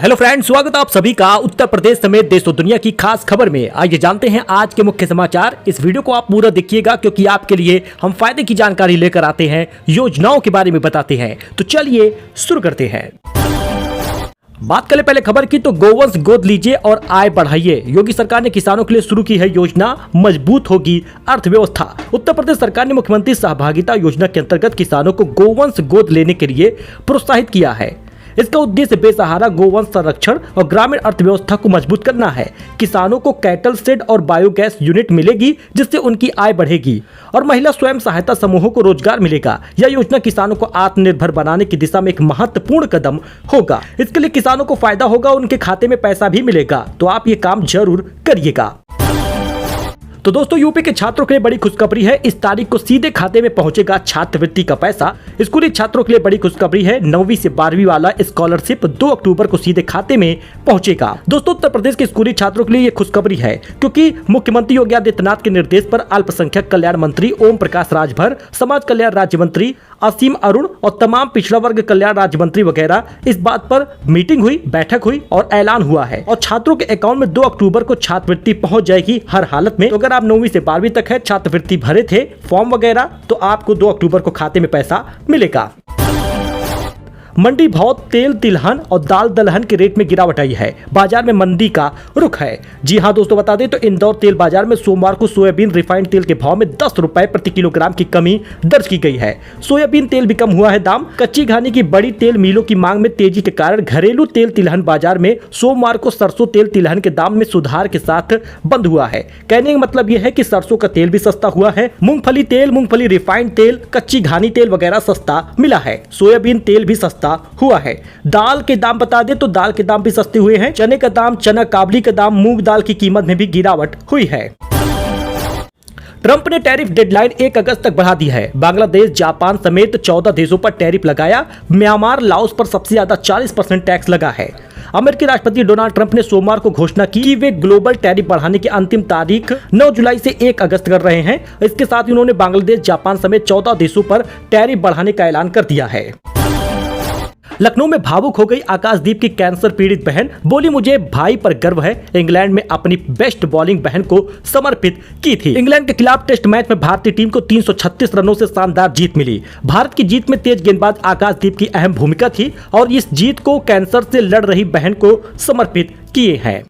Hello friends, स्वागत है आप सभी का उत्तर प्रदेश समेत देश और दुनिया की खास खबर में। आइए जानते हैं आज के मुख्य समाचार। इस वीडियो को आप पूरा देखिएगा क्योंकि आपके लिए हम फायदे की जानकारी लेकर आते हैं, योजनाओं के बारे में बताते हैं। तो चलिए शुरू करते हैं। बात करें पहले खबर की तो गोवंश गोद लीजिए और आय बढ़ाइए। योगी सरकार ने किसानों के लिए शुरू की है योजना, मजबूत होगी अर्थव्यवस्था। उत्तर प्रदेश सरकार ने मुख्यमंत्री सहभागिता योजना के अंतर्गत किसानों को गोवंश गोद लेने के लिए प्रोत्साहित किया है। इसका उद्देश्य बेसहारा गोवंश संरक्षण और ग्रामीण अर्थव्यवस्था को मजबूत करना है। किसानों को कैटल शेड और बायोगैस यूनिट मिलेगी जिससे उनकी आय बढ़ेगी और महिला स्वयं सहायता समूहों को रोजगार मिलेगा। यह योजना किसानों को आत्मनिर्भर बनाने की दिशा में एक महत्वपूर्ण कदम होगा। इसके लिए किसानों को फायदा होगा, उनके खाते में पैसा भी मिलेगा। तो आप ये काम जरूर करिएगा। तो दोस्तों, यूपी के छात्रों के लिए बड़ी खुशखबरी है। इस तारीख को सीधे खाते में पहुंचेगा छात्रवृत्ति का पैसा। स्कूली छात्रों के लिए बड़ी खुशखबरी है। 9वीं से 12वीं वाला स्कॉलरशिप 2 अक्टूबर को सीधे खाते में पहुंचेगा। दोस्तों, उत्तर प्रदेश के स्कूली छात्रों के लिए ये खुशखबरी है क्योंकि मुख्यमंत्री योगी आदित्यनाथ के निर्देश पर अल्पसंख्यक कल्याण मंत्री ओम प्रकाश राजभर, समाज कल्याण राज्य मंत्री असीम अरुण और तमाम पिछड़ा वर्ग कल्याण राज्य मंत्री वगैरह इस बात पर मीटिंग हुई, बैठक हुई और ऐलान हुआ है। और छात्रों के अकाउंट में 2 अक्टूबर को छात्रवृत्ति पहुंच जाएगी हर हालत में। तो अगर आप 9वीं से 12वीं तक है, छात्रवृत्ति भरे थे फॉर्म वगैरह, तो आपको 2 अक्टूबर को खाते में पैसा मिलेगा। मंडी भाव तेल तिलहन और दाल दलहन के रेट में गिरावट आई है। बाजार में मंदी का रुख है। जी हां दोस्तों, बता दें तो इंदौर तेल बाजार में सोमवार को सोयाबीन रिफाइंड तेल के भाव में 10 रुपए प्रति किलोग्राम की कमी दर्ज की गई है। सोयाबीन तेल भी कम हुआ है दाम। कच्ची घानी की बड़ी तेल मिलों की मांग में तेजी के कारण घरेलू तेल तिलहन बाजार में सोमवार को सरसों तेल तिलहन के दाम में सुधार के साथ बंद हुआ है। कहने का मतलब यह है कि सरसों का तेल भी सस्ता हुआ है। मूंगफली तेल, मूंगफली रिफाइंड तेल, कच्ची घानी तेल वगैरह सस्ता मिला है। सोयाबीन तेल भी सस्ता हुआ है। दाल के दाम बता दें तो दाल के दाम भी सस्ते हुए हैं। चने का दाम, चना काबली का दाम, मूंग दाल की कीमत में भी गिरावट हुई है। ट्रंप ने टैरिफ डेडलाइन 1 अगस्त तक बढ़ा दी है। बांग्लादेश, जापान समेत 14 देशों पर टैरिफ लगाया। म्यांमार, लाओस पर सबसे ज्यादा 40% टैक्स लगा है। अमेरिकी राष्ट्रपति डोनाल्ड ट्रंप ने सोमवार को घोषणा की कि वे ग्लोबल टैरिफ बढ़ाने की अंतिम तारीख 9 जुलाई से 1 अगस्त कर रहे हैं। इसके साथ ही उन्होंने बांग्लादेश, जापान समेत 14 देशों पर टैरिफ बढ़ाने का ऐलान कर दिया है। लखनऊ में भावुक हो गई आकाशदीप की कैंसर पीड़ित बहन। बोली, मुझे भाई पर गर्व है। इंग्लैंड में अपनी बेस्ट बॉलिंग बहन को समर्पित की थी। इंग्लैंड के खिलाफ टेस्ट मैच में भारतीय टीम को 336 रनों से शानदार जीत मिली। भारत की जीत में तेज गेंदबाज आकाशदीप की अहम भूमिका थी और इस जीत को कैंसर से लड़ रही बहन को समर्पित किए हैं।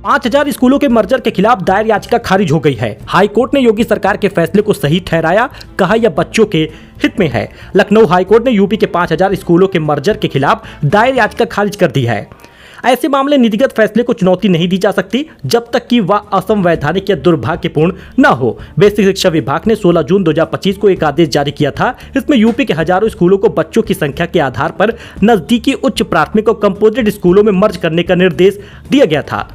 5000 स्कूलों के मर्जर के खिलाफ दायर याचिका खारिज हो गई है। हाईकोर्ट ने योगी सरकार के फैसले को सही ठहराया, कहा यह बच्चों के हित में है। लखनऊ हाईकोर्ट ने यूपी के 5000 स्कूलों के मर्जर के खिलाफ दायर याचिका खारिज कर दी है। ऐसे मामले नीतिगत फैसले को चुनौती नहीं दी जा सकती जब तक कि वह असंवैधानिक या दुर्भाग्यपूर्ण न हो। बेसिक शिक्षा विभाग ने 16 जून 2025 को एक आदेश जारी किया था। इसमें यूपी के हजारों स्कूलों को बच्चों की संख्या के आधार पर नजदीकी उच्च प्राथमिक और कंपोजिट स्कूलों में मर्ज करने का निर्देश दिया गया था।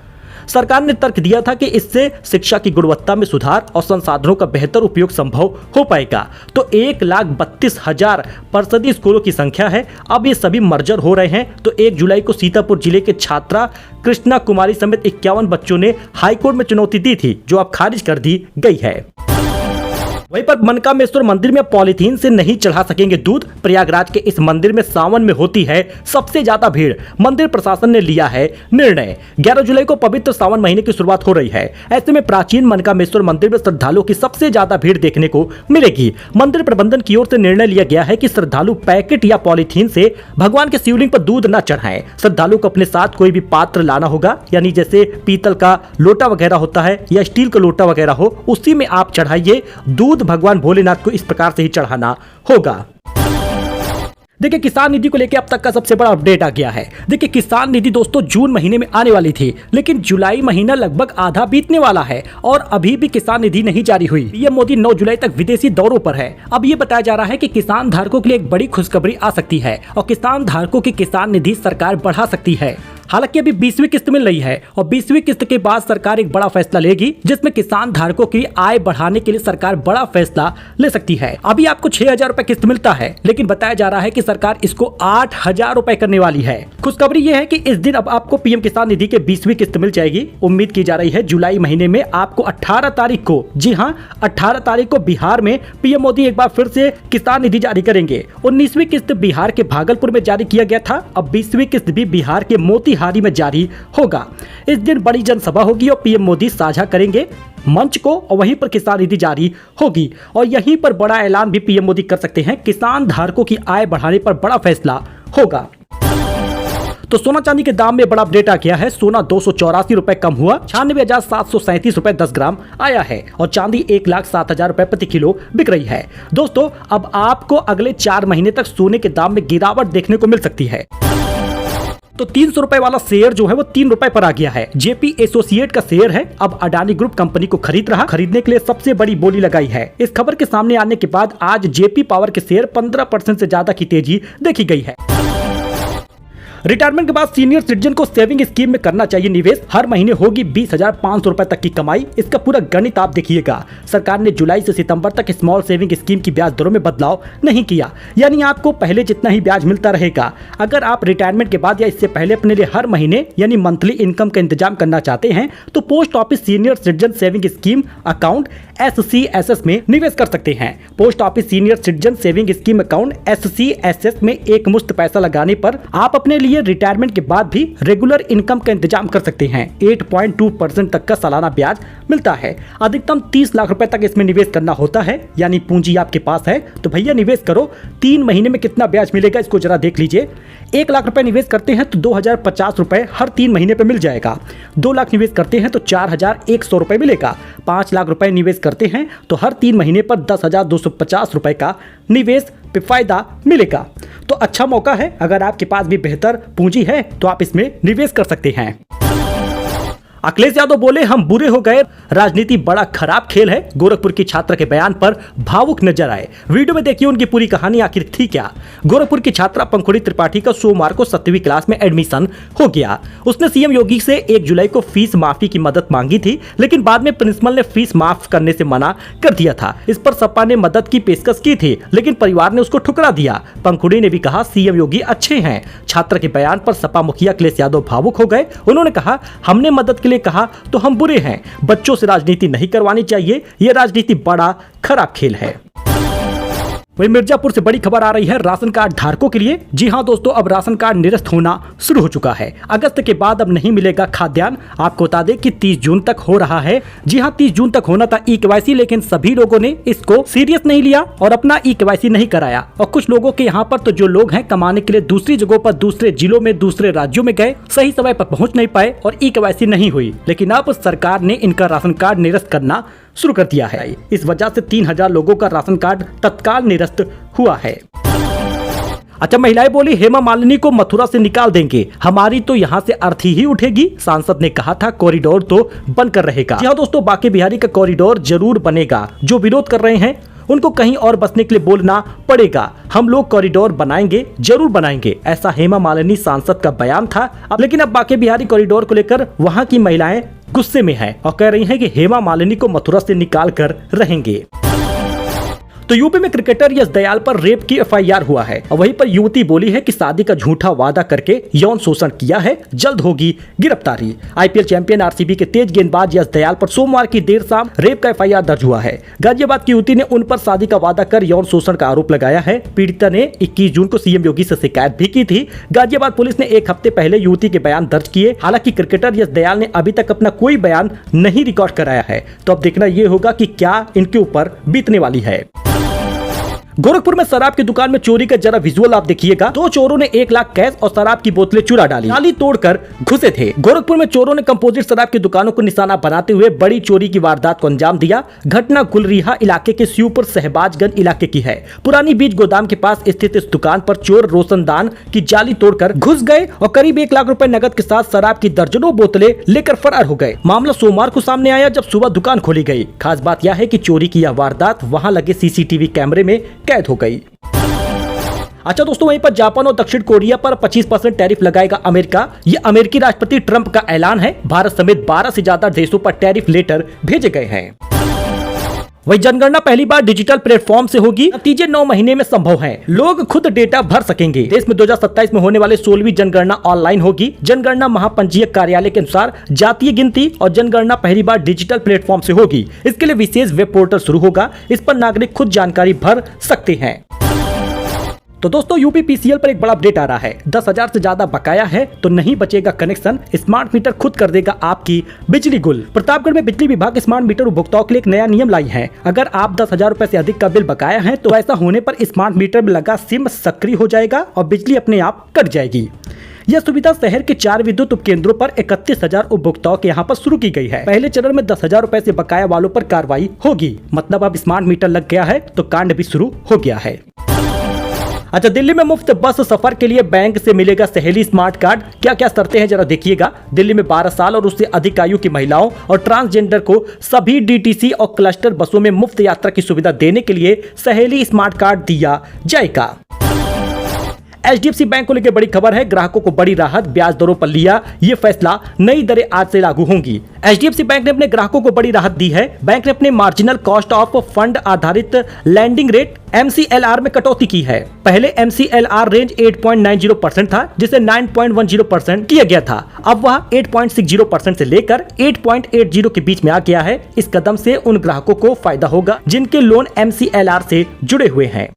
सरकार ने तर्क दिया था कि इससे शिक्षा की गुणवत्ता में सुधार और संसाधनों का बेहतर उपयोग संभव हो पाएगा। तो 1,32,000 परिषदीय स्कूलों की संख्या है। अब ये सभी मर्जर हो रहे हैं। तो 1 जुलाई को सीतापुर जिले के छात्रा कृष्णा कुमारी समेत 51 बच्चों ने हाईकोर्ट में चुनौती दी थी, जो अब खारिज कर दी गई है। वहीं पर मनकामेश्वर मंदिर में पॉलीथीन से नहीं चढ़ा सकेंगे दूध। प्रयागराज के इस मंदिर में सावन में होती है सबसे ज्यादा भीड़। मंदिर प्रशासन ने लिया है निर्णय। 11 जुलाई को पवित्र सावन महीने की शुरुआत हो रही है। ऐसे में प्राचीन मनकामेश्वर मंदिर में श्रद्धालुओं की सबसे ज्यादा भीड़ देखने को मिलेगी। मंदिर प्रबंधन की ओर से निर्णय लिया गया है कि श्रद्धालु पैकेट या पॉलीथीन से भगवान के शिवलिंग पर दूध न चढ़ाएं। श्रद्धालु को अपने साथ कोई भी पात्र लाना होगा, यानी जैसे पीतल का लोटा वगैरह होता है या स्टील का लोटा वगैरह हो, उसी में आप चढ़ाइए दूध। भगवान भोलेनाथ को इस प्रकार से ही चढ़ाना होगा। देखिए, किसान निधि को लेकर अब तक का सबसे बड़ा अपडेट आ गया है। देखिए, किसान निधि दोस्तों जून महीने में आने वाली थी, लेकिन जुलाई महीना लगभग आधा बीतने वाला है और अभी भी किसान निधि नहीं जारी हुई। पीएम मोदी 9 जुलाई तक विदेशी दौरों पर है। अब ये बताया जा रहा है कि किसान धारकों के लिए एक बड़ी खुशखबरी आ सकती है और किसान धारकों की किसान निधि सरकार बढ़ा सकती है। हालांकि अभी 20वीं किस्त मिल रही है और 20वीं किस्त के बाद सरकार एक बड़ा फैसला लेगी, जिसमें किसान धारकों की आय बढ़ाने के लिए सरकार बड़ा फैसला ले सकती है। अभी आपको 6,000 रुपए किस्त मिलता है, लेकिन बताया जा रहा है कि सरकार इसको 8,000 रुपए करने वाली है। खुशखबरी यह है कि इस दिन अब आपको पीएम किसान निधि के 20वीं किस्त मिल जाएगी। उम्मीद की जा रही है जुलाई महीने में आपको 18 तारीख को, जी हाँ 18 तारीख को बिहार में पीएम मोदी एक बार फिर से किसान निधि जारी करेंगे। 19वीं किस्त बिहार के भागलपुर में जारी किया गया था, अब 20वीं किस्त भी बिहार के मोतिहारी में जारी होगा। इस दिन बड़ी जनसभा होगी और पीएम मोदी साझा करेंगे मंच को और वहीं पर किसान निधि जारी होगी और यहीं पर बड़ा ऐलान भी पीएम मोदी कर सकते हैं। किसान धारकों की आय बढ़ाने पर बड़ा फैसला होगा। तो सोना चांदी के दाम में बड़ा अपडेट आ गया है। सोना 284 रुपए कम हुआ, 96,737 रुपए 10 ग्राम आया है और चांदी 1,07,000 रुपए प्रति किलो बिक रही है। दोस्तों अब आपको अगले 4 महीने तक सोने के दाम में गिरावट देखने को मिल सकती है। तो 300 रुपए वाला शेयर जो है वो 3 रुपए पर आ गया है। जेपी एसोसिएट का शेयर है, अब अडानी ग्रुप कंपनी को खरीद रहा। खरीदने के लिए सबसे बड़ी बोली लगाई है। इस खबर के सामने आने के बाद आज जेपी पावर के शेयर 15% से ज्यादा की तेजी देखी गई है। रिटायरमेंट के बाद सीनियर सिटीजन को सेविंग स्कीम में करना चाहिए निवेश। हर महीने होगी 20,500 रुपए तक की कमाई। इसका पूरा गणित आप देखिएगा। सरकार ने जुलाई से सितंबर तक स्मॉल सेविंग स्कीम की ब्याज दरों में बदलाव नहीं किया, यानी आपको पहले जितना ही ब्याज मिलता रहेगा। अगर आप रिटायरमेंट के बाद या इससे पहले अपने लिए हर महीने यानी मंथली इनकम का इंतजाम करना चाहते हैं तो post office senior citizen saving scheme account SCSS में निवेश कर सकते हैं। Post office senior citizen saving scheme account SCSS में एक मुश्त पैसा लगाने पर आप अपने लिए रिटायरमेंट के बाद भी रेगुलर इनकम का इंतजाम कर सकते हैं। 8.2% तक का सालाना ब्याज मिलता है। अधिकतम 30 लाख रुपए तक इसमें निवेश करना होता है, यानी पूंजी आपके पास है तो भैया निवेश करो। 3 महीने में कितना ब्याज मिलेगा इसको जरा देख लीजिए। 1 लाख रुपए निवेश करते हैं तो 2,050 रुपए हर 3 महीने पे मिल जाएगा। 2 लाख निवेश करते हैं तो 4,100 रुपए मिलेगा। 5 लाख रुपए निवेश करते हैं तो हर 3 महीने पर 10,250 रुपए का निवेश पे फायदा मिलेगा। तो अच्छा मौका है, अगर आपके पास भी बेहतर पूंजी है तो आप इसमें निवेश कर सकते हैं। अखिलेश यादव बोले हम बुरे हो गए, राजनीति बड़ा खराब खेल है। गोरखपुर की छात्रा के बयान पर भावुक नजर आए। वीडियो में देखिए उनकी पूरी कहानी आखिर थी क्या। गोरखपुर की छात्रा पंखुड़ी त्रिपाठी का सोमवार को 7वीं क्लास में एडमिशन हो गया। उसने सीएम योगी से 1 जुलाई को फीस माफी की मदद मांगी थी, लेकिन बाद में प्रिंसिपल ने फीस माफ करने से मना कर दिया था। इस पर सपा ने मदद की पेशकश की थी, लेकिन परिवार ने उसको ठुकरा दिया। पंखुड़ी ने भी कहा सीएम योगी अच्छे हैं। छात्रा के बयान पर सपा मुखिया अखिलेश यादव भावुक हो गए। उन्होंने कहा हमने मदद के लिए कहा तो हम बुरे हैं। बच्चों से राजनीति नहीं करवानी चाहिए, यह राजनीति बड़ा खराब खेल है। वहीं मिर्जापुर से बड़ी खबर आ रही है राशन कार्ड धारकों के लिए। जी हां दोस्तों, अब राशन कार्ड निरस्त होना शुरू हो चुका है। अगस्त के बाद अब नहीं मिलेगा खाद्यान्न। आपको बता दें कि 30 जून तक हो रहा है। जी हां, 30 जून तक होना था ई-केवाईसी, लेकिन सभी लोगों ने इसको सीरियस नहीं लिया और अपना ई-केवाईसी नहीं कराया। और कुछ लोगों के यहाँ पर तो जो लोग हैं कमाने के लिए दूसरी जगहों पर, दूसरे जिलों में, दूसरे राज्यों में गए, सही समय पर पहुंच नहीं पाए और ई-केवाईसी नहीं हुई। लेकिन अब सरकार ने इनका राशन कार्ड निरस्त करना शुरू कर दिया है। इस वजह से 3,000 लोगों का राशन कार्ड तत्काल निरस्त हुआ है। अच्छा, महिलाएं बोली हेमा मालिनी को मथुरा से निकाल देंगे, हमारी तो यहाँ से अर्थी ही उठेगी। सांसद ने कहा था कॉरिडोर तो बनकर रहेगा। जी हाँ दोस्तों, बांके बिहारी का कॉरिडोर जरूर बनेगा। जो विरोध कर रहे हैं उनको कहीं और बसने के लिए बोलना पड़ेगा। हम लोग कॉरिडोर बनाएंगे, जरूर बनाएंगे, ऐसा हेमा मालिनी सांसद का बयान था। लेकिन अब बांके बिहारी कॉरिडोर को लेकर वहां की महिलाएं गुस्से में हैं और कह रही हैं कि हेमा मालिनी को मथुरा से निकाल कर रहेंगे। तो यूपी में क्रिकेटर यश दयाल पर रेप की एफआईआर हुआ है और वहीं पर युवती बोली है कि शादी का झूठा वादा करके यौन शोषण किया है, जल्द होगी गिरफ्तारी। आईपीएल चैंपियन आरसीबी के तेज गेंदबाज यश दयाल पर सोमवार की देर शाम रेप का एफआईआर दर्ज हुआ है। गाजियाबाद की युवती ने उन पर शादी का वादा कर यौन शोषण का आरोप लगाया है। पीड़िता ने 21 जून को सीएम योगी से शिकायत भी की थी। गाजियाबाद पुलिस ने 1 हफ्ते पहले युवती के बयान दर्ज किए। हालांकि क्रिकेटर यश दयाल ने अभी तक अपना कोई बयान नहीं रिकॉर्ड कराया है। तो अब देखना यह होगा कि क्या इनके ऊपर बीतने वाली है। गोरखपुर में शराब की दुकान में चोरी का जरा विजुअल आप देखिएगा। 2 चोरों ने 1 लाख कैश और शराब की बोतलें चुरा डाली, ताली तोड़कर घुसे थे। गोरखपुर में चोरों ने कंपोजिट शराब की दुकानों को निशाना बनाते हुए बड़ी चोरी की वारदात को अंजाम दिया। घटना गुलरीहा इलाके के शिवपुर शहबाजगंज इलाके की है। पुरानी बीज गोदाम के पास स्थित इस दुकान पर चोर रोशनदान की जाली तोड़कर घुस गए और करीब 1 लाख रुपए नकद के साथ शराब की दर्जनों बोतलें लेकर फरार हो गए। मामला सोमवार को सामने आया जब सुबह दुकान खोली गई। खास बात यह है कि चोरी की यह वारदात वहां लगे सीसीटीवी कैमरे में कैद हो गई। अच्छा दोस्तों, वहीं पर जापान और दक्षिण कोरिया पर 25% टैरिफ लगाएगा अमेरिका। ये अमेरिकी राष्ट्रपति ट्रंप का ऐलान है। भारत समेत 12 से ज्यादा देशों पर टैरिफ लेटर भेजे गए हैं। वही जनगणना पहली बार डिजिटल प्लेटफॉर्म से होगी। नतीजे 9 महीने में संभव हैं। लोग खुद डेटा भर सकेंगे। देश में 2027 में होने वाले 16वीं जनगणना ऑनलाइन होगी। जनगणना महापंजीयक कार्यालय के अनुसार जातीय गिनती और जनगणना पहली बार डिजिटल प्लेटफॉर्म से होगी। इसके लिए विशेष वेब पोर्टल शुरू होगा। इस पर नागरिक खुद जानकारी भर सकते हैं। तो दोस्तों, यूपीपीसीएल पर एक बड़ा अपडेट आ रहा है। 10,000 से ज्यादा बकाया है तो नहीं बचेगा कनेक्शन। स्मार्ट मीटर खुद कर देगा आपकी बिजली गुल। प्रतापगढ़ में बिजली विभाग स्मार्ट मीटर उपभोक्ताओं के लिए एक नया नियम लाई है। अगर आप 10,000 रुपए से अधिक का बिल बकाया है तो ऐसा होने पर स्मार्ट मीटर में लगा सिम सक्रिय हो जाएगा और बिजली अपने आप कट जाएगी। यह सुविधा शहर के 4 विद्युत उपकेंद्रों पर 31,000 उपभोक्ताओं के यहाँ पर शुरू की गई है। पहले चरण में 10,000 रुपए से बकाया वालों पर कार्रवाई होगी। मतलब अब स्मार्ट मीटर लग गया है तो कांड भी शुरू हो गया है। अच्छा, दिल्ली में मुफ्त बस सफर के लिए बैंक से मिलेगा सहेली स्मार्ट कार्ड। क्या क्या शर्तें हैं जरा देखिएगा। दिल्ली में 12 साल और उससे अधिक आयु की महिलाओं और ट्रांसजेंडर को सभी डीटीसी और क्लस्टर बसों में मुफ्त यात्रा की सुविधा देने के लिए सहेली स्मार्ट कार्ड दिया जाएगा। एचडीएफसी बैंक को लेकर बड़ी खबर है। ग्राहकों को बड़ी राहत, ब्याज दरों पर लिया ये फैसला। नई दरें आज से लागू होंगी। एचडीएफसी बैंक ने अपने ग्राहकों को बड़ी राहत दी है। बैंक ने अपने मार्जिनल कॉस्ट ऑफ फंड आधारित लैंडिंग रेट MCLR में कटौती की है। पहले MCLR रेंज 8.90% था, जिसे 9.10% किया गया था। अब वह 8.60% से लेकर 8.80 के बीच में आ गया है। इस कदम से उन ग्राहकों को फायदा होगा जिनके लोन MCLR से जुड़े हुए हैं।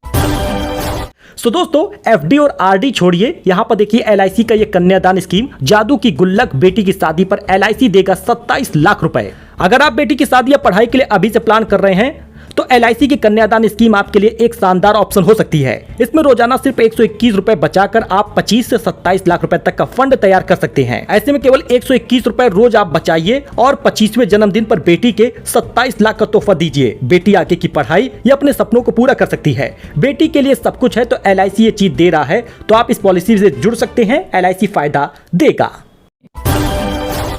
तो दोस्तों, FD और RD छोड़िए, यहाँ पर देखिए LIC का ये कन्यादान स्कीम। जादू की गुल्लक, बेटी की शादी पर LIC देगा 27 लाख रुपए। अगर आप बेटी की शादी या पढ़ाई के लिए अभी से प्लान कर रहे हैं तो LIC की कन्यादान स्कीम आपके लिए एक शानदार ऑप्शन हो सकती है। इसमें रोजाना सिर्फ 121 रुपए बचाकर आप 25 से 27 लाख रुपए तक का फंड तैयार कर सकते हैं। ऐसे में केवल 121 रुपए रोज आप बचाइए और 25वें जन्मदिन पर बेटी के 27 लाख का तोहफा दीजिए। बेटी आगे की पढ़ाई या अपने सपनों को पूरा कर सकती है। बेटी के लिए सब कुछ है तो LIC ये चीज दे रहा है, तो आप इस पॉलिसी से जुड़ सकते हैं। LIC फायदा देगा।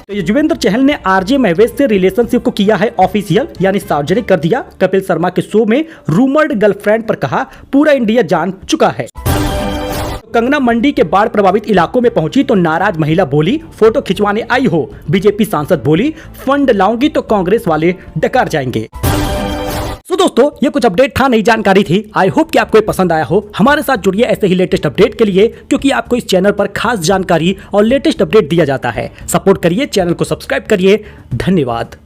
तो युजवेंद्र चहल ने आरजे महवेश से रिलेशनशिप को किया है ऑफिशियल, यानी सार्वजनिक कर दिया। कपिल शर्मा के शो में रूमर्ड गर्लफ्रेंड पर कहा पूरा इंडिया जान चुका है। कंगना मंडी के बाढ़ प्रभावित इलाकों में पहुंची तो नाराज महिला बोली फोटो खिंचवाने आई हो। बीजेपी सांसद बोली फंड लाऊंगी तो कांग्रेस वाले डकार जाएंगे। तो दोस्तों, ये कुछ अपडेट था, नई जानकारी थी। आई होप कि आपको ये पसंद आया हो। हमारे साथ जुड़िए ऐसे ही लेटेस्ट अपडेट के लिए, क्योंकि आपको इस चैनल पर खास जानकारी और लेटेस्ट अपडेट दिया जाता है। सपोर्ट करिए, चैनल को सब्सक्राइब करिए। धन्यवाद।